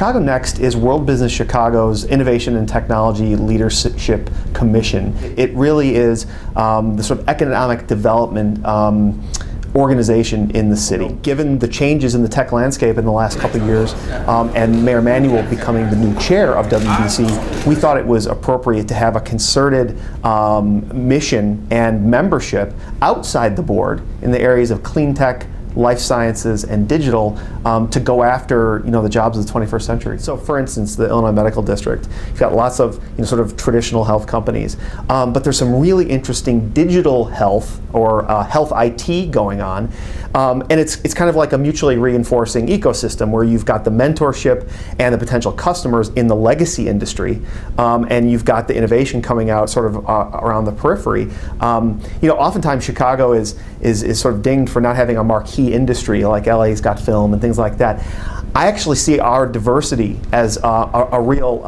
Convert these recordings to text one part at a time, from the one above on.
Chicago Next is World Business Chicago's Innovation and Technology Leadership Commission. It really is the sort of economic development organization in the city. Given the changes in the tech landscape in the last couple of years, and Mayor Manuel becoming the new chair of WBC, we thought it was appropriate to have a concerted mission and membership outside the board in the areas of clean tech, life sciences, and digital to go after the jobs of the 21st century. So, for instance, the Illinois Medical District, you've got lots of sort of traditional health companies, but there's some really interesting digital health or health IT going on, and it's kind of like a mutually reinforcing ecosystem where you've got the mentorship and the potential customers in the legacy industry, and you've got the innovation coming out sort of around the periphery. Oftentimes Chicago is sort of dinged for not having a marquee industry like LA's got film and things like that. I actually see our diversity as a real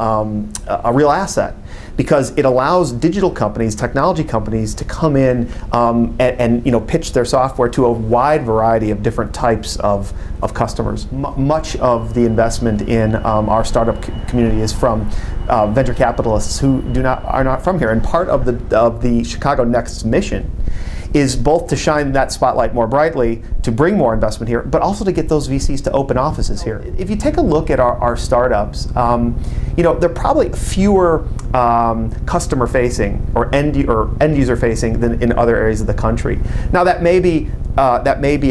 asset, because it allows digital companies, technology companies, to come in and pitch their software to a wide variety of different types of customers. Much of the investment in our startup community is from venture capitalists who are not from here, and part of the Chicago Next mission is both to shine that spotlight more brightly, to bring more investment here, but also to get those VCs to open offices here. If you take a look at our startups, they're probably fewer customer-facing or end user-facing than in other areas of the country. Now that may be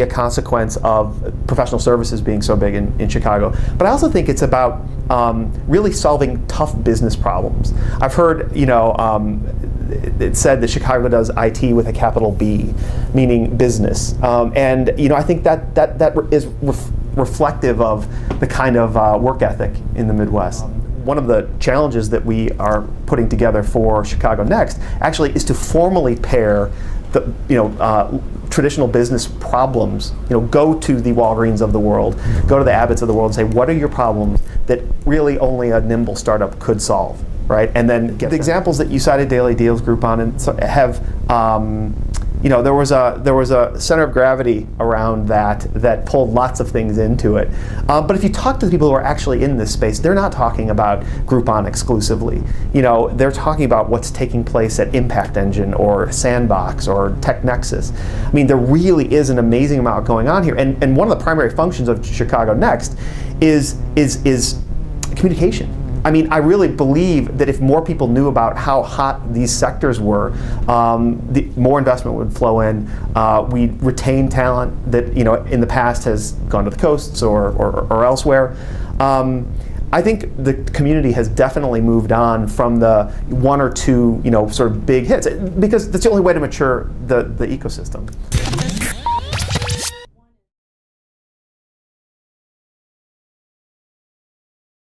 a consequence of professional services being so big in Chicago, but I also think it's about really solving tough business problems. I've heard it's said that Chicago does IT with a capital B, meaning business, and I think that is reflective of the kind of work ethic in the Midwest. One of the challenges that we are putting together for Chicago Next actually is to formally pair the traditional business problems. Go to the Walgreens of the world, go to the Abbotts of the world, and say, what are your problems that really only a nimble startup could solve, right? And then get the examples that you cited, Daily Deals, Groupon, and have. There was a center of gravity around that pulled lots of things into it. But if you talk to the people who are actually in this space, they're not talking about Groupon exclusively. They're talking about what's taking place at Impact Engine or Sandbox or TechNexus. I mean, there really is an amazing amount going on here. And one of the primary functions of Chicago Next is communication. I mean, I really believe that if more people knew about how hot these sectors were, more investment would flow in. We'd retain talent that in the past has gone to the coasts or elsewhere. I think the community has definitely moved on from the one or two sort of big hits, because that's the only way to mature the ecosystem.